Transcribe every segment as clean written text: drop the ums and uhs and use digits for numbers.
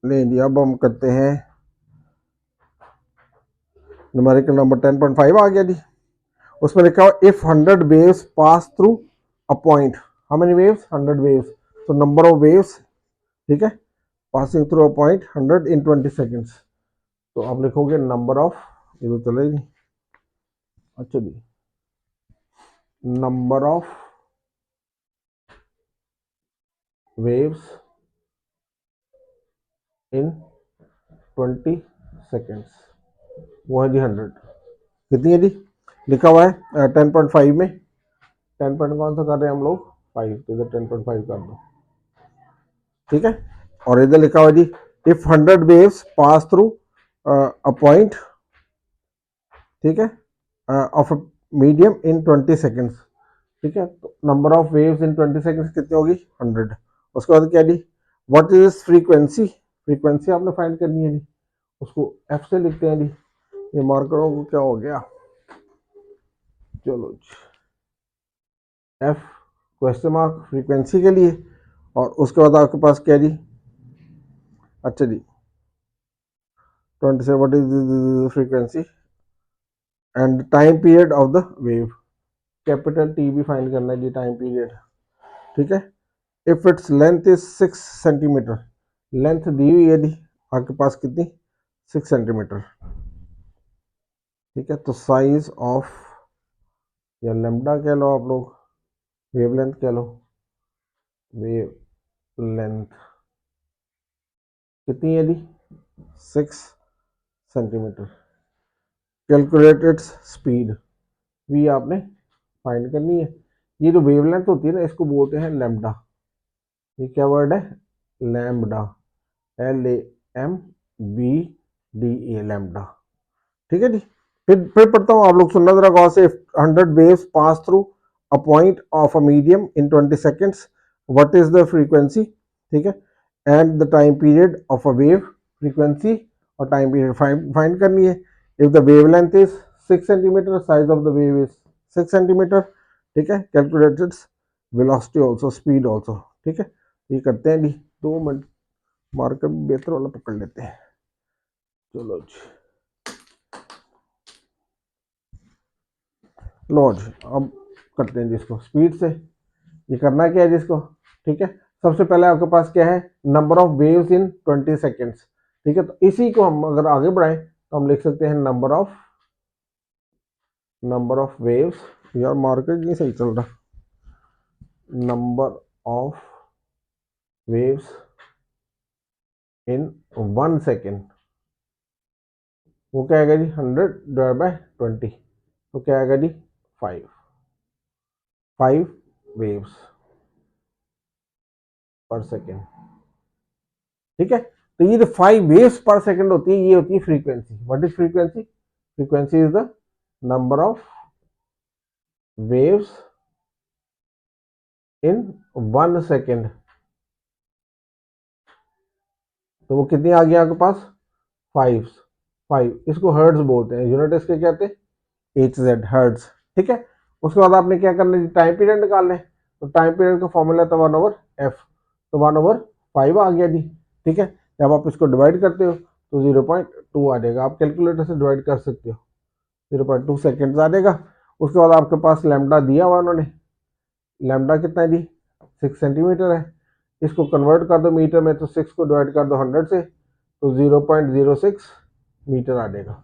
ले लिया। अब हम करते हैं न्यूमेरिकल नंबर 10.5 आ गया जी। उसमें लिखा हुआ if 100 waves pass through a point, how many waves, 100 waves, तो नंबर ऑफ वेव्स, ठीक है, passing through a point 100 in 20 seconds. तो आप लिखोगे नंबर ऑफ, ये तो चले जी, अच्छा जी, number of waves in 20 seconds, वो है जी 100। कितनी है जी, लिखा हुआ है 10.5 में, 10 पॉइंट कौन सा कर रहे हैं हम लोग, 5, तो इधर 10.5 कर दो, ठीक है। और इधर लिखा हुआ जी if 100 waves pass through a point, ठीक है, of a medium in 20 seconds, ठीक है। तो number of waves in 20 seconds कितनी होगी, 100। उसके बाद क्या जी, व्हाट इज फ्रीक्वेंसी, फ्रीक्वेंसी आपने फाइंड करनी है जी, उसको एफ से लिखते हैं जी। ये मार्करों को क्या हो गया, चलो जी, एफ क्वेश्चन मार्क फ्रीक्वेंसी के लिए। और उसके बाद आपके पास क्या जी, अच्छा जी 20 से what is frequency and time period of the wave, capital T भी फाइंड करना है जी, टाइम पीरियड, ठीक है। If it's length is 6 centimetre, length दी हुई है जी आपके पास कितनी, 6 सेंटीमीटर, ठीक है। तो साइज ऑफ, या लेमडा कह लो आप लोग, वेवलेंथ कह लो, वेव लेंथ कितनी है जी, 6 सेंटीमीटर। कैलकुलेट इट्स स्पीड, भी आपने फाइंड करनी है। ये जो वेवलेंथ होती है ना, इसको बोलते हैं लेमडा, ये क्या वर्ड है, लैम्बडा, LAMBDA, लैम्बडा, ठीक है जी। फिर पढ़ता हूँ, आप लोग सुनना जरा गौर से। 100 waves pass through a point of a medium in 20 seconds, what is the frequency, ठीक है, and the time period of a wave, frequency और टाइम पीरियड फाइंड करनी है। If the wave length is 6 centimetre, size of the wave is 6 centimetre, ठीक है। Calculated velocity also, speed also, ठीक है। ये करते हैं जी, 2 मिनट, मार्कर बेहतर वाला पकड़ लेते हैं, चलो जी, लो जी। अब करते हैं जिसको स्पीड से, ये करना क्या है जिसको, ठीक है। सबसे पहले आपके पास क्या है, number of waves in 20 seconds, ठीक है। तो इसी को हम अगर आगे बढ़ाएं तो हम लिख सकते हैं नंबर ऑफ वेव्स, यार मार्कर नहीं सही चल रहा, number of waves in 1 second, वो क्या आएगा जी, 100/20, तो क्या आएगा जी, 5 वेव्स पर सेकेंड, ठीक है। तो ये जो 5 वेव्स पर सेकेंड होती है, ये होती है frequency. What is frequency, frequency is the number of waves in 1 second, तो वो कितनी आ गई आपके पास, 5। इसको हर्ट्ज बोलते हैं, यूनिट इसके क्या कहते हैं, HZ, हर्ट्ज, ठीक है। उसके बाद आपने क्या करना है, टाइम पीरियड निकालना है। तो टाइम पीरियड का फॉर्मूला था 1/f, तो 1/5 आ गया जी, ठीक है। जब आप इसको डिवाइड करते हो तो 0.2 आ जाएगा, आप कैलकुलेटर से डिवाइड कर सकते हो, 0.2 सेकेंड आ जाएगा। उसके बाद आपके पास लैम्डा दिया हुआ उन्होंने, लैम्डा कितना है जी, 6 सेंटीमीटर है। इसको कन्वर्ट कर दो मीटर में, तो 6 को डिवाइड कर दो 100 से, तो 0.06 मीटर आ जाएगा,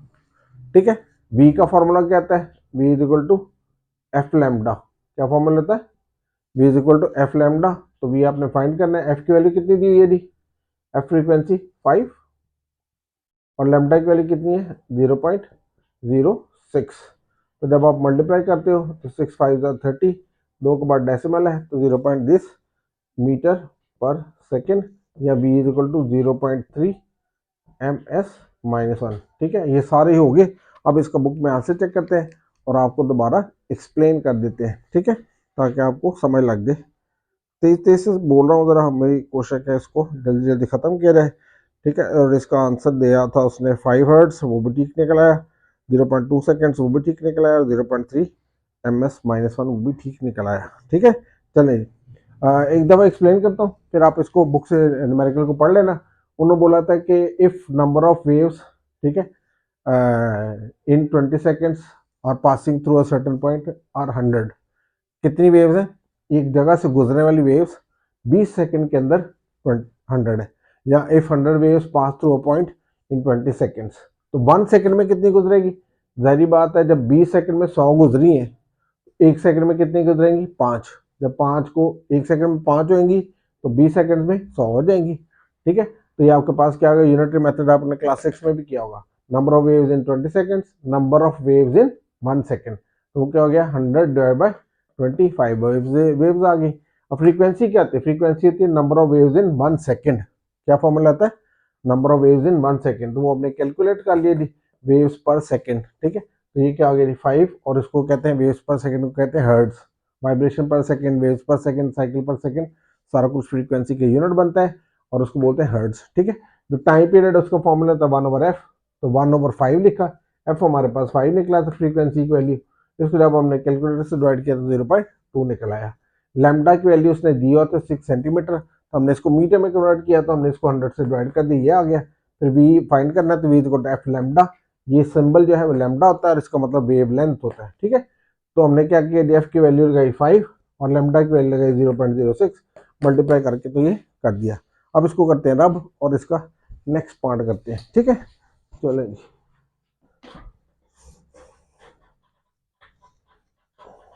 ठीक है। v का फॉर्मूला क्या आता है, v is equal to F lambda, क्या फॉर्मूला होता है, v is equal to F lambda. तो v आपने फाइंड करना है, f की वैल्यू कितनी दी हुई है जी, f फ्रीक्वेंसी 5, और लैम्डा की वैल्यू कितनी है, 0.06। तो जब आप मल्टीप्लाई करते हो तो 6 5 30, 2 के बाद डेसिमल है, तो 0.10 मीटर पर सेकेंड, या v is equal to 0.3 ms-1, ठीक है। ये सारे ही हो गए। अब इसका बुक में आंसर चेक करते हैं और आपको दोबारा एक्सप्लेन कर देते हैं, ठीक है, ताकि आपको समझ लग जाए। तेज तेज से बोल रहा हूँ, ज़रा मेरी कोशिश है इसको जल्दी जल्दी ख़त्म किया जाए, ठीक है। और इसका आंसर दिया था उसने 5 हर्ट्स, वो भी ठीक निकल आया, 0.2 सेकेंड्स वो भी ठीक निकल आया, और 0.3 ms-1 वो भी ठीक निकल आया, ठीक है। चलिए एक दफ़ा एक्सप्लेन करता हूँ, फिर आप इसको बुक से न्यूमेरिकल को पढ़ लेना, उन्होंने बोला था कि इफ नंबर ऑफ वेव्स, ठीक है, इन 20 सेकेंड्स और passing through a certain point are 100, कितनी वेव्स हैं, एक जगह से गुजरने वाली वेव्स 20 सेकंड के अंदर 100 है, या if 100 waves pass through a point in 20 seconds, तो 1 सेकंड में कितनी गुजरेगी, जाहिर बात है जब 20 सेकंड में 100 गुजरी हैं, एक सेकंड में कितनी गुजरेंगी, 5, जब 5 को एक सेकंड में 5 होंगी तो 20 सेकंड में 100 हो जाएंगी, ठीक है। तो ये आपके पास क्या होगा, यूनिटरी मेथड आपने क्लास 6 में भी किया होगा, number of waves in 20 seconds, number of waves in 1 second, तो क्या हो गया 100 डिवाइड बाय 25 वेव्स आ गई। अब फ्रीक्वेंसी क्या होती है, फ्रीक्वेंसी होती है number of waves in 1 second, क्या फॉर्मूला आता है, number of waves in 1 second, तो वो हमने कैलकुलेट कर लिया जी, वेव्स पर सेकंड, ठीक है। तो ये क्या हो गया 5, और इसको कहते हैं वेव्स पर सेकंड को कहते हैं हर्ट्ज, वाइब्रेशन पर सेकंड, वेव्स पर सेकंड, साइकिल पर सेकंड, सारा कुछ फ्रीक्वेंसी के यूनिट बनता है और उसको बोलते हैं हर्ट्ज, ठीक है। जो टाइम पीरियड है उसका फॉर्मूला था 1/f, तो 1/5 लिखा, एफ हमारे पास 5 निकला था फ्रीक्वेंसी की वैल्यू, इसको जब हमने कैलकुलेटर से डिवाइड किया तो 0.2 निकल आया। लैम्डा की वैल्यू उसने दी हो तो 6 सेंटीमीटर, तो हमने इसको मीटर में कन्वर्ट किया तो हमने इसको 100 से डिवाइड कर दिया, ये आ गया। फिर वी फाइंड करना है तो V equal to F lambda, ये सिंबल जो है वो लैम्डा होता है और इसका मतलब वेव लेंथ होता है, ठीक है। तो हमने क्या किया, एफ की वैल्यू लगाई 5 और लैम्डा की वैल्यू लगाई 0.06, मल्टीप्लाई करके तो ये कर दिया। अब इसको करते हैं रब और इसका नेक्स्ट पार्ट करते हैं, ठीक है। चलें जी,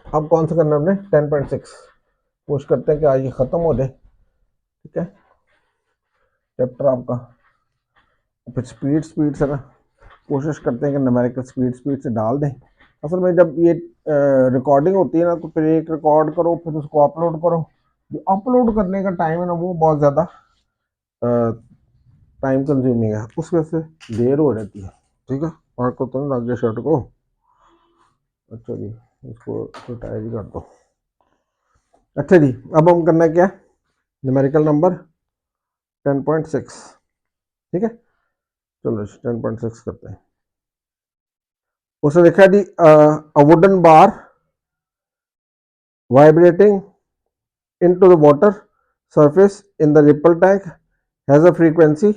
अब कौन सा करना है हमने 10.6, कोशिश करते हैं कि आज ये खत्म हो जाए, ठीक है, चैप्टर आपका। फिर स्पीड से ना कोशिश करते हैं कि न्यूमेरिकल स्पीड से डाल दें। असल में जब ये रिकॉर्डिंग होती है ना तो फिर एक रिकॉर्ड करो फिर उसको अपलोड करो, जो अपलोड करने का टाइम है ना वो बहुत ज़्यादा टाइम कंज्यूमिंग है, उस वजह से देर हो जाती है, ठीक है। और को तो लग गया शर्ट को, अच्छा जी, इसको रिटायर ही कर दो। अच्छा जी, अब हम करना क्या, न्यूमेरिकल नंबर 10.6, ठीक है। चलो 10.6 करते हैं। उसने लिखा जी wooden bar vibrating into the water surface in the ripple tank has a frequency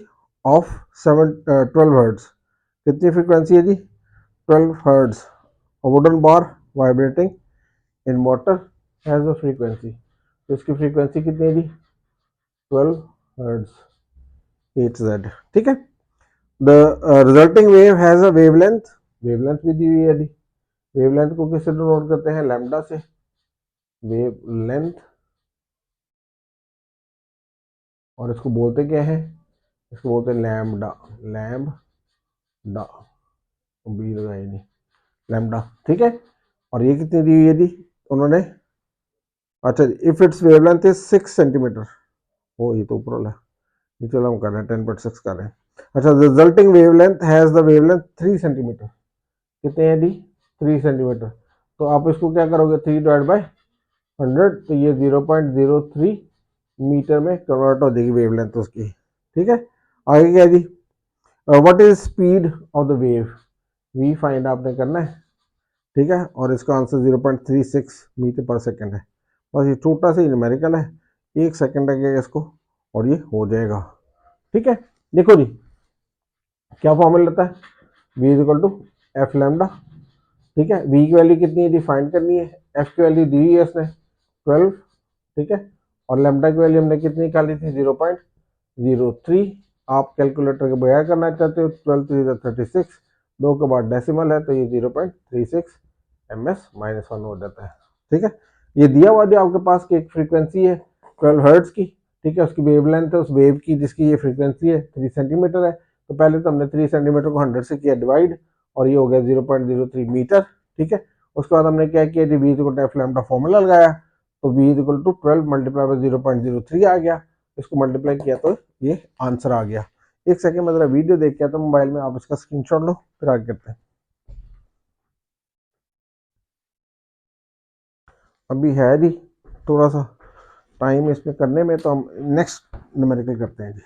of 12 hertz, कितनी फ्रीक्वेंसी है जी 12 hertz, a wooden bar vibrating in water has a frequency, तो इसकी फ्रीक्वेंसी कितनी है जी 12 hertz hz, ठीक है। the resulting wave has a wavelength, wavelength भी दी हुई है जी, wavelength को किससे डिनोट करते हैं, लैम्डा से, wavelength, और इसको बोलते क्या है, इसको बोलते हैं लैम्डा, लैम्डा, बी लगाई नहीं, लैम्डा, ठीक है। और ये कितनी दी हुई है जी उन्होंने, अच्छा if it's wavelength is 6 centimetre, ओ ये तो ऊपर वाला, ये चलो हम कर रहे हैं 10.6 कर रहे हैं। अच्छा resulting wavelength has the wavelength 3 centimetre, कितने हैं जी 3 सेंटीमीटर, तो आप इसको क्या करोगे 3 डिवाइड बाय 100, तो ये 0.03 मीटर में कन्वर्ट हो जाएगी वेवलेंथ उसकी, ठीक है। आगे क्या जी, what is speed of the wave, we find आपने करना है, ठीक है, और इसका आंसर 0.36 मीटर पर सेकंड है, बस ये छोटा सा ही न्यूमेरिकल है, एक सेकंड लगेगा इसको और ये हो जाएगा, ठीक है। देखो जी क्या फॉर्मूला लेता है, v equal to F lambda, ठीक है, v की वैल्यू कितनी है डिफाइन करनी है, f की वैल्यू दी हुई है इसने 12, ठीक है, और लैम्डा की वैल्यू हमने कितनी निकाली थी 0.03, आप कैलकुलेटर के बगैर करना चाहते हो, 12 3 36, 2 के बाद डेसिमल है तो ये 0.36 ms-1 हो जाता है, ठीक है। ये दिया हुआ जो आपके पास की एक फ्रीक्वेंसी है 12 हर्ट्ज की, ठीक है, उसकी वेवलेंथ है उस वेव की जिसकी ये फ्रीक्वेंसी है 3 सेंटीमीटर है, तो पहले तो हमने 3 सेंटीमीटर को 100 से किया डिवाइड और ये हो गया 0.03 मीटर, ठीक है। उसके बाद हमने क्या किया जी, v equal to F lambda formula लगाया, तो v equal to 12 multiply by 0.03 आ गया, इसको मल्टीप्लाई किया तो ये आंसर आ गया। एक सेकंड में जरा वीडियो देख के आता हूं मोबाइल में, आप इसका स्क्रीनशॉट लो फिर आगे करते हैं। अभी है जी थोड़ा सा टाइम इसमें करने में, तो हम नेक्स्ट न्यूमेरिकल करते हैं जी।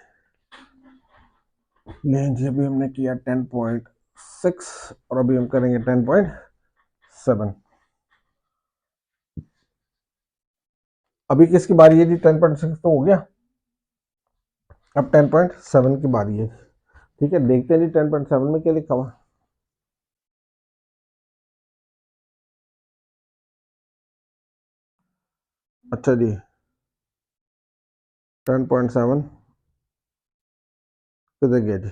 लेकिन जी अभी हमने किया 10.6 और अभी हम करेंगे 10.7। अभी किसकी बारी है जी, 10.6 तो हो गया, अब 10.7 की बारी है, ठीक है। देखते हैं जी 10.7 में क्या लिखा हुआ। अच्छा जी 10.7 किधर गया जी,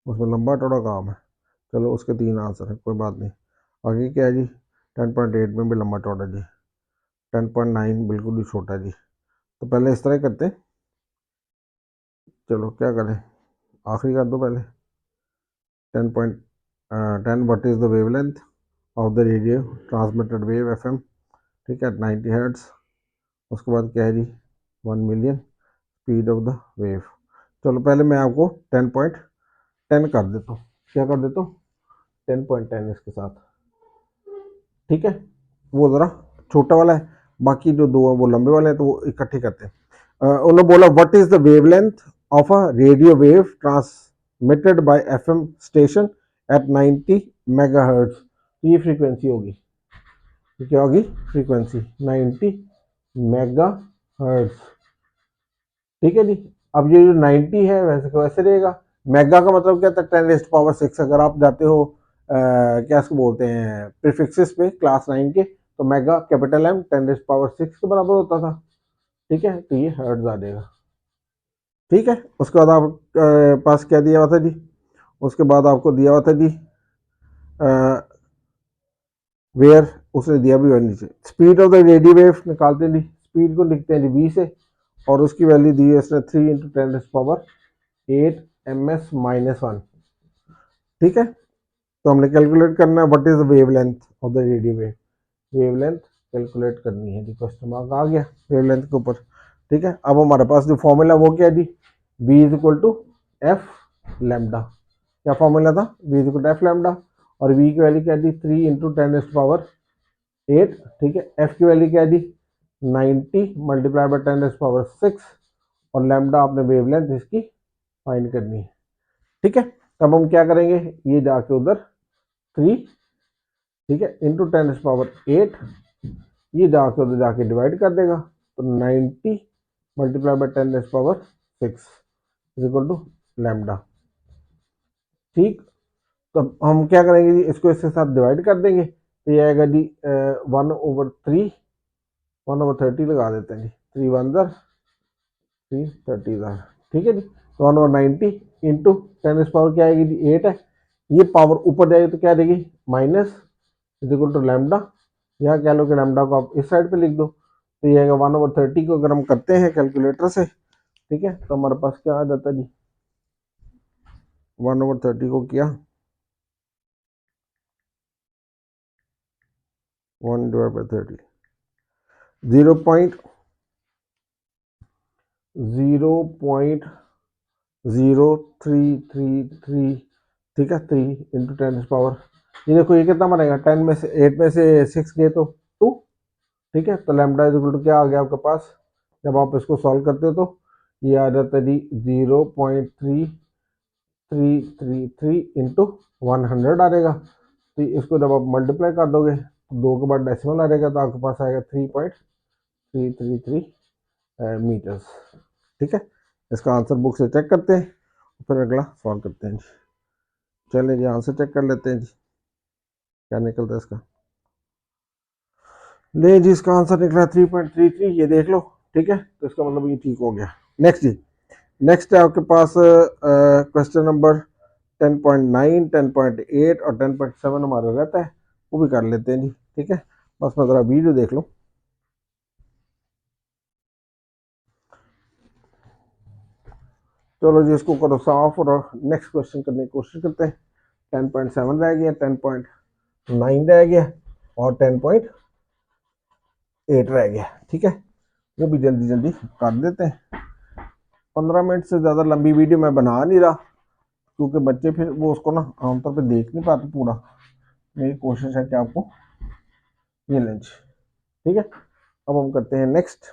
उसमें लंबा चौड़ा काम है। चलो उसके 3 आंसर है, कोई बात नहीं। आगे क्या है जी, 10.8 में भी लंबा चौड़ा जी, 10.9 बिल्कुल ही छोटा जी। तो पहले इस तरह करते हैं, चलो क्या करें, आखिरी कर दो पहले। 10.10 what is the wavelength of the radio transmitted wave FM, ठीक है, 90 हर्ट्ज। उसके बाद क्या है जी 1 million speed of the wave. चलो पहले मैं आपको 10.10 कर देता हूँ, क्या कर देता हूँ 10.10 इसके साथ, ठीक है। वो ज़रा छोटा वाला है, बाकी जो दो है वो लंबे वाले हैं, तो वो इकट्ठे करते हैं। उन्होंने बोला what is the wavelength of a radio wave transmitted by FM station at 90 megahertz. ये फ्रीक्वेंसी होगी, क्या होगी फ्रीक्वेंसी 90 मेगाहर्ट्ज, ठीक है जी। अब ये जो 90 है वैसे को वैसे रहेगा। मेगा का मतलब क्या था 10⁻6। अगर आप जाते हो क्या इसको बोलते हैं प्रीफिक्सेस पे क्लास 9 के, तो मेगा कैपिटल एम 10⁻6 के बराबर होता था, ठीक है। तो ये हर्ट्ज आ जाएगा, ठीक है। उसके बाद आप पास क्या दिया हुआ था जी, उसके बाद आपको दिया हुआ था जी वेयर, उसने दिया भी वैल्यू नीचे। Speed of the radio wave निकालते हैं जी, स्पीड को लिखते हैं जी वी से, और उसकी वैल्यू दी है इसने 3 × 10⁻8 ms-1, ठीक है। तो हमने कैलकुलेट करना है what is the wavelength of the radio wave, wavelength calculate करनी है जी। क्वेश्चन मार्क आ गया वेवलेंथ के ऊपर, ठीक है। अब हमारे पास जो फॉर्मूला वो क्या है जी, v is equal to F lambda. क्या फॉर्मूला था, v is equal to F lambda, और v की वैल्यू क्या दी 3 × 10⁻8, ठीक है। f की वैल्यू क्या दी 90 मल्टीप्लाई बाय 10⁻6, और लैम्डा आपने वेवलेंथ इसकी फाइंड करनी है, ठीक है। तब हम क्या करेंगे, ये जाके उधर 3, ठीक है, इंटू 10⁻8, ये जाके उधर जाके डिवाइड कर देगा, तो 90 multiply by 10⁻6 is equal to lambda, ठीक। तो हम क्या करेंगे जी, इसको इसके साथ डिवाइड कर देंगे, तो ये आएगा जी 1/3, 1/30 लगा देते हैं जी, 3 ठीक है जी। तो 1/90 इंटू 10 क्या आएगी जी 8 है, ये पावर ऊपर जाएगी तो क्या देगी minus is equal to lambda, यहाँ कह लो कि लैम्डा को आप इस साइड पे लिख दो, तो ये आएगा 1/30 को अगर हम करते हैं कैलकुलेटर से, ठीक है, तो हमारे पास क्या आ जाता है जी 1/30 को किया 1/30 0.0333, ठीक है, 3 × 10 ये देखो ये कितना बनेगा 10 में से 8 में से 6 गए तो 2, ठीक है। तो लैम्डा इज इक्वल टू क्या आ गया आपके पास, जब आप इसको सॉल्व करते हो तो ये आ जाता है जी 0.3333 इंटू 100 आ जाएगा। तो इसको जब आप मल्टीप्लाई कर दोगे तो 2 के बाद डेसिमल आ जाएगा, तो आपके पास आएगा 3.333 मीटर्स, ठीक है। इसका आंसर बुक से चेक करते हैं, फिर अगला सॉल्व करते हैं जी। चलिए जी आंसर चेक कर लेते हैं जी, क्या निकलता है इसका। ले जी इसका आंसर निकला 3.33, ये देख लो, ठीक है। तो इसका मतलब ये ठीक हो गया। नेक्स्ट जी, नेक्स्ट है आपके पास क्वेश्चन नंबर 10.9, 10.8 और 10.7 हमारा रहता है, वो भी कर लेते हैं जी, ठीक है। बस मैं ज़रा वीडियो देख लो। चलो जी इसको करो साफ और नेक्स्ट क्वेश्चन करने की कोशिश करते हैं। 10.7 रह गया, 10.9 रह गया और 10.8 रह गया, ठीक है। वो भी जल्दी जल्दी कर देते हैं। 15 मिनट से ज़्यादा लंबी वीडियो मैं बना नहीं रहा, क्योंकि बच्चे फिर वो उसको ना आमतौर पे देख नहीं पाते पूरा। मेरी कोशिश है कि आपको ये लंच, ठीक है। अब हम करते हैं नेक्स्ट।